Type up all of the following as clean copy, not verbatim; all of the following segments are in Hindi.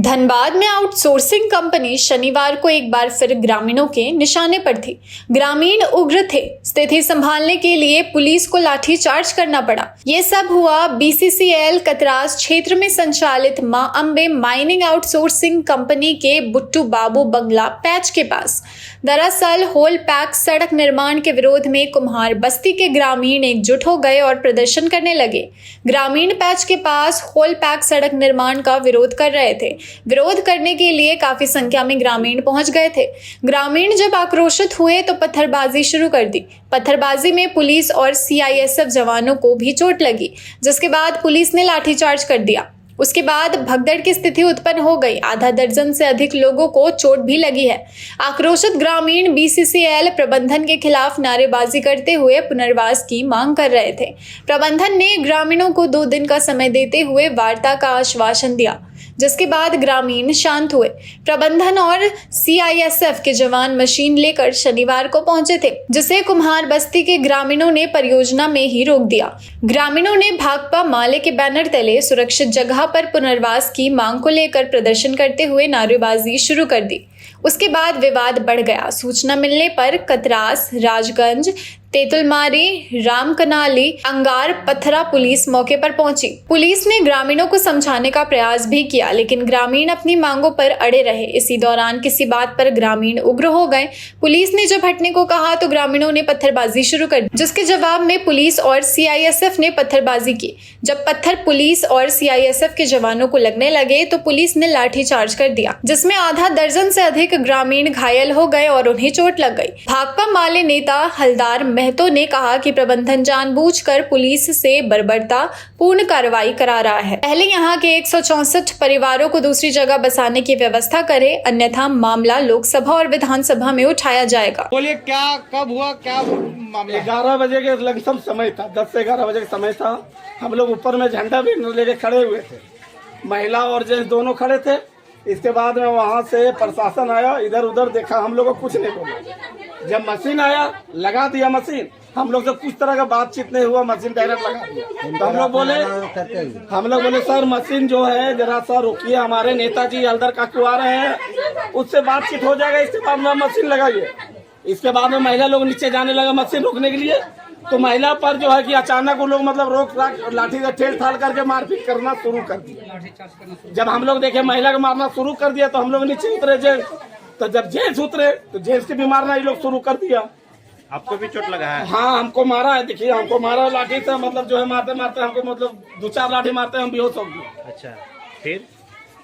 धनबाद में आउटसोर्सिंग कंपनी शनिवार को एक बार फिर ग्रामीणों के निशाने पर थी। ग्रामीण उग्र थे। स्थिति संभालने के लिए पुलिस को लाठीचार्ज करना पड़ा। ये सब हुआ बीसीसीएल कतरास क्षेत्र में संचालित मां अंबे माइनिंग आउटसोर्सिंग कंपनी के बुट्टू बाबू बंगला पैच के पास। दरअसल होल पैक सड़क निर्माण के विरोध में कुम्हार बस्ती के ग्रामीण एकजुट हो गए और प्रदर्शन करने लगे। ग्रामीण पैच के पास होल पैक सड़क निर्माण का विरोध कर रहे थे। विरोध करने के लिए काफी संख्या में ग्रामीण पहुंच गए थे। ग्रामीण जब आक्रोशित हुए तो पत्थरबाजी शुरू कर दी। पत्थरबाजी में पुलिस और सीआईएसएफ जवानों को भी चोट लगी, जिसके बाद पुलिस ने लाठीचार्ज कर दिया। उसके बाद भगदड़ की स्थिति उत्पन्न हो गई। आधा दर्जन से अधिक लोगों को चोट भी लगी है। आक्रोशित ग्रामीण बीसीसीएल प्रबंधन के खिलाफ नारेबाजी करते हुए पुनर्वास की मांग कर रहे थे। प्रबंधन ने ग्रामीणों को 2 दिन का समय देते हुए वार्ता का आश्वासन दिया, जिसके बाद ग्रामीण शांत हुए। प्रबंधन और सीआईएसएफ के जवान मशीन लेकर शनिवार को पहुंचे थे, जिसे कुम्हार बस्ती के ग्रामीणों ने परियोजना में ही रोक दिया। ग्रामीणों ने भाकपा माले के बैनर तले सुरक्षित जगह पर पुनर्वास की मांग को लेकर प्रदर्शन करते हुए नारेबाजी शुरू कर दी। उसके बाद विवाद बढ़ गया। सूचना मिलने पर कतरास, राजगंज, तेतुलमारी, रामकनाली, अंगार पत्थरा पुलिस मौके पर पहुंची। पुलिस ने ग्रामीणों को समझाने का प्रयास भी किया, लेकिन ग्रामीण अपनी मांगों पर अड़े रहे। इसी दौरान किसी बात पर ग्रामीण उग्र हो गए। पुलिस ने जब हटने को कहा तो ग्रामीणों ने पत्थरबाजी शुरू कर दी, जिसके जवाब में पुलिस और सीआईएसएफ ने पत्थरबाजी की। जब पत्थर पुलिस और सीआईएसएफ के जवानों को लगने लगे तो पुलिस ने लाठीचार्ज कर दिया, जिसमें आधा दर्जन से अधिक ग्रामीण घायल हो गए और उन्हें चोट लग गई। भाकपा माले नेता हलदार महतो ने कहा कि प्रबंधन जानबूझकर पुलिस से बर्बरता पूर्ण कार्रवाई करा रहा है। पहले यहां के 164 परिवारों को दूसरी जगह बसाने की व्यवस्था करे, अन्यथा मामला लोकसभा और विधानसभा में उठाया जाएगा। बोलिए, क्या कब हुआ, क्या मामला? 11 बजे के लगभग समय था, 10 से 11 बजे का समय था। हम लोग ऊपर में झंडा भी लेके खड़े हुए थे, महिला और जेंट्स दोनों खड़े थे। इसके बाद में वहाँ से प्रशासन आया, इधर उधर देखा, हम लोग को कुछ नहीं बोला। जब मशीन आया, लगा दिया मशीन। हम लोग से कुछ तरह का बातचीत नहीं हुआ, मशीन डायरेक्ट लगा दिया। तो हम लोग बोले सर मशीन जो है जरा सा रोकिए, हमारे नेताजी हल्दर काकू आ रहे हैं, उससे बातचीत हो जाएगा। इसके बाद में मशीन लगाइए। इसके बाद में महिला लोग नीचे जाने लगा मशीन रोकने के लिए। तो महिला पर जो है कि अचानक वो लोग मतलब रोक लाठी से ठेल ठाल करके मारपीट करना शुरू कर दिया। जब हम लोग देखे महिला को मारना शुरू कर दिया तो हम लोग नीचे उतरे जेंट्स। तो जब जेंट्स उतरे तो जेंट्स की भी मारना ये लोग शुरू कर दिया। आपको भी चोट लगा है? हाँ, हमको मारा है। देखिए, हमको मारा लाठी से, मतलब जो है मारते मारते हमको मतलब 2-4 लाठी मारते हम बेहोश हो गए। अच्छा,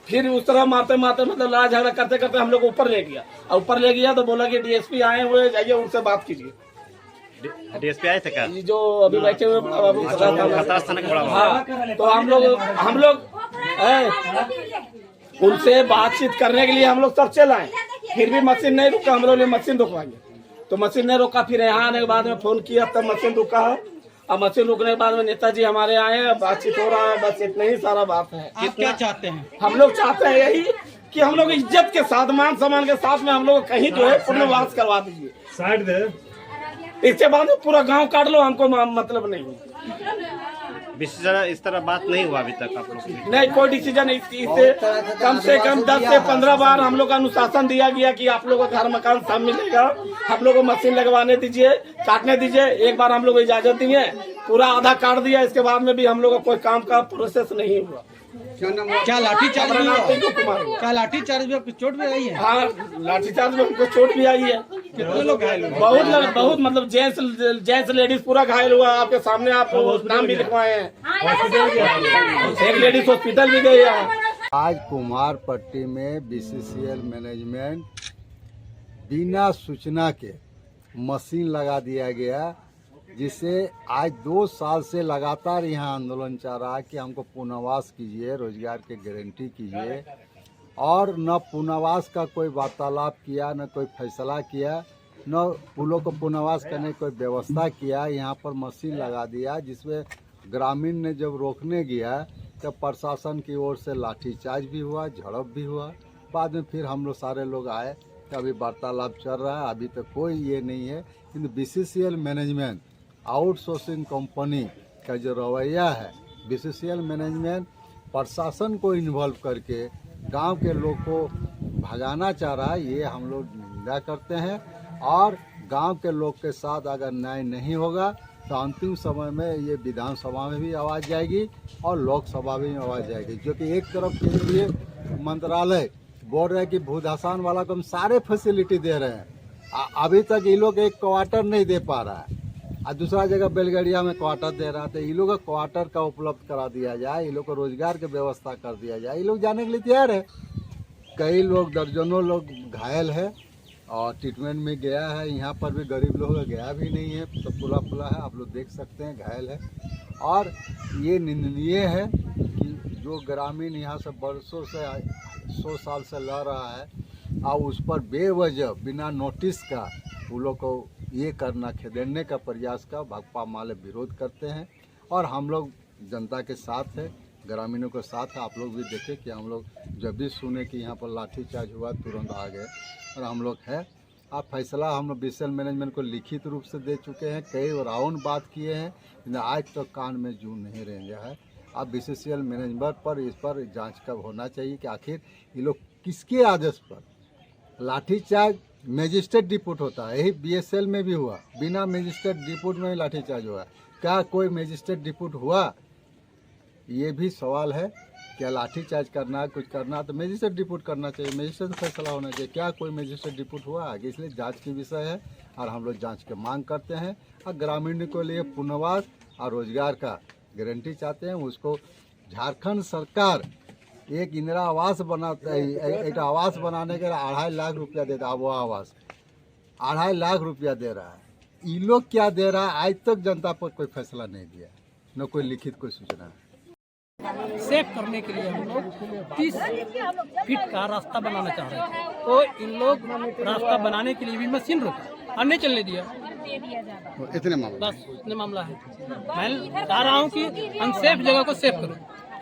फिर उस तरह मारते मारते मतलब लड़ाई झगड़ा करते करते हम लोग ऊपर ले गया। और ऊपर ले गया तो बोला कि डीएसपी आए हुए, जाइए उनसे बात कीजिए। डीएसपी आए थे क्या? जो अभी बैठे हुए हाँ, तो हम लोग उनसे बातचीत करने के लिए हम लोग सब चल आए। फिर भी मशीन नहीं रुका। हम लोग ने मशीन रुकवाई तो मशीन नहीं रुका। फिर यहाँ आने के बाद में फोन किया तब मशीन रुका है। अब मशीन रुकने के बाद में नेताजी हमारे आए हैं, बातचीत हो रहा है। बस इतना ही सारा बात है। आप क्या चाहते हैं? हम लोग चाहते हैं यही कि हम लोग इज्जत के साथ, मान सम्मान के साथ में हम लोग कहीं जो है पुनर्वास करवा दीजिए। इसके बाद पूरा गांव काट लो, हमको मतलब नहीं। इस तरह बात नहीं हुआ अभी तक आप लोग? नहीं, कोई डिसीजन इससे कम से कम 10 से 15 बार हम लोग का अनुशासन दिया गया कि आप लोगों को घर मकान सब मिलेगा। हम लोग को मशीन लगवाने दीजिए, काटने दीजिए। एक बार हम लोग इजाजत दिए, पूरा आधा काट दिया। इसके बाद में भी हम लोग का कोई काम का प्रोसेस नहीं हुआ। क्या लाठीचार्ज भी हुआ? क्या लाठीचार्ज भी, चोट भी आई है? हाँ, लाठीचार्ज में हमको चोट भी आई है। कितने लोग घायल हुए? बहुत मतलब जेंट्स लेडीज पूरा घायल हुआ। आपके सामने आप नाम भी लिखवाए हैं। एक लेडीज हॉस्पिटल भी गई है। आज कुम्हार पट्टी में बीसीसीएल मैनेजमेंट बिना सूचना के मशीन लगा दिया गया, जिससे आज 2 साल से लगातार यहाँ आंदोलन चल रहा है कि हमको पुनर्वास कीजिए, रोजगार की गारंटी कीजिए। और न पुनर्वास का कोई वार्तालाप किया, न कोई फैसला किया, न पुलों को पुनर्वास करने की कोई व्यवस्था किया। यहाँ पर मशीन लगा दिया, जिसमें ग्रामीण ने जब रोकने गया तब प्रशासन की ओर से लाठीचार्ज भी हुआ, झड़प भी हुआ। बाद में फिर हम लोग सारे लोग आए तो अभी वार्तालाप चल रहा है। अभी तक कोई ये नहीं है। किंतु बीसीसीएल मैनेजमेंट आउटसोर्सिंग कंपनी का जो रवैया है, बीसीसीएल मैनेजमेंट प्रशासन को इन्वॉल्व करके गांव के लोग को भगाना चाह रहा है, ये हम लोग निंदा करते हैं। और गांव के लोग के साथ अगर न्याय नहीं होगा तो अंतिम समय में ये विधानसभा में भी आवाज़ जाएगी और लोकसभा में भी आवाज़ जाएगी। जो कि एक तरफ केंद्रीय मंत्रालय बोल रहे हैं कि भूधासान वाला को हम सारे फैसिलिटी दे रहे हैं, अभी तक ये लोग एक क्वार्टर नहीं दे पा रहा है, और दूसरा जगह बेलगड़िया में क्वार्टर दे रहा था। ये लोग को क्वार्टर का उपलब्ध करा दिया जाए, ये लोग को रोजगार की व्यवस्था कर दिया जाए, ये लोग जाने के लिए तैयार है। कई लोग, दर्जनों लोग घायल है और ट्रीटमेंट में गया है। यहाँ पर भी गरीब लोग गया भी नहीं है, सब पुला पुला है, आप लोग देख सकते हैं, घायल है। और ये निंदनीय है कि जो ग्रामीण यहाँ से बरसों से 100 साल से लड़ रहा है और उस पर बेवजह बिना नोटिस का वो लोग को ये करना, खदेड़ने का प्रयास का भाकपा माले विरोध करते हैं। और हम लोग जनता के साथ है, ग्रामीणों के साथ है। आप लोग भी देखें कि हम लोग जब भी सुने कि यहाँ पर लाठीचार्ज हुआ तुरंत आ गए और हम लोग है। आप फैसला हम लोग बीसीसीएल मैनेजमेंट को लिखित रूप से दे चुके हैं, कई राउंड बात किए हैं, लेकिन आज तक कान में जू नहीं रेंगा है। अब बीसीसीएल मैनेजमेंट पर इस पर जांच कब होना चाहिए कि आखिर ये लोग किसके आदेश पर लाठीचार्ज। मजिस्ट्रेट डिपोट होता है, यही बीएसएल में भी हुआ, बिना मजिस्ट्रेट डिपोट में ही लाठीचार्ज हुआ। क्या कोई मजिस्ट्रेट डिपोट हुआ? ये भी सवाल है। क्या लाठीचार्ज करना है, कुछ करना है तो मजिस्ट्रेट डिपोट करना चाहिए, मजिस्ट्रेट फैसला होना चाहिए। क्या कोई मजिस्ट्रेट डिपोट हुआ आगे? इसलिए जांच की विषय है और हम लोग जांच की मांग करते हैं। और ग्रामीण के लिए पुनर्वास और रोजगार का गारंटी चाहते हैं। उसको झारखंड सरकार एक इंदिरा आवास बनाता है, एक आवास बनाने के लिए 2.5 लाख रुपया देता है। वो आवास 2.5 लाख रुपया दे रहा है। ये लोग क्या दे रहा है आज तक जनता पर कोई फैसला नहीं दिया, न कोई लिखित कोई सूचना है। सेफ करने के लिए हम लोग 30 फीट का रास्ता बनाना चाह रहे थे, तो इन लोग रास्ता बनाने के लिए भी मशीन रोका और नहीं चलने दिया। इतने मामला, बस इतने मामला है। मैं चाह रहा हूँ कि अनसेफ जगह को सेफ करो।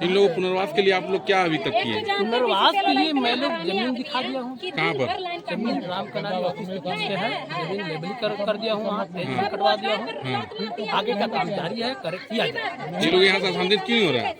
इन लोगों पुनर्वास के लिए आप लोग क्या अभी तक किए? पुनर्वास के लिए मैं लोग जमीन दिखा दिया हूँ। कहाँ पर? जमीन राम कनाली ऑफिस के पीछे है, जमीन लेबलिंग कर दिया हूँ, वहाँ पेंशन कटवा दिया हूँ। आगे का काम जारी है, किया जाए। ये लोग यहाँ से अशांति क्यों नहीं हो रहा है?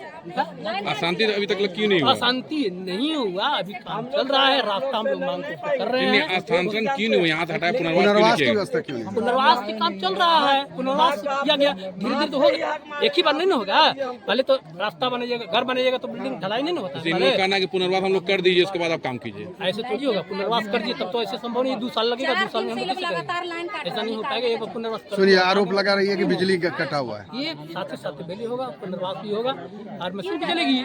अशांति अभी तक क्यों नहीं हुआ? अशांति नहीं हुआ, अभी काम चल रहा है, रास्ता हम लोग मांग कर रहे हैं। स्थानांतरण क्यों नहीं हुआ? यहाँ से हटाए, पुनर्वास की व्यवस्था क्यों नहीं? पुनर्वास के काम चल रहा है, पुनर्वास किया गया, धीरे धीरे तो होगा, एक ही बार नहीं ना होगा। पहले तो रास्ता बनेगा, घर बनेगा तो बिल्डिंग ढलाई नहीं होता। इन लोग कहना कि पुनर्वास हम लोग कर दीजिए, उसके बाद आप काम कीजिए। ऐसे थोड़ी होगा, पुनर्वास कर दिए तब तो ऐसे संभव नहीं। 2 साल लगेगा, 2 साल में हम कैसे करेंगे? ऐसा नहीं हो पाएगा। एक बार पुनर्वास सुनिए, आरोप लगा रही है कि बिजली कटा हुआ है। ये साथ ही साथ बिजली होगा, पुनर्वास भी होगा और मशीन भी चलेगी।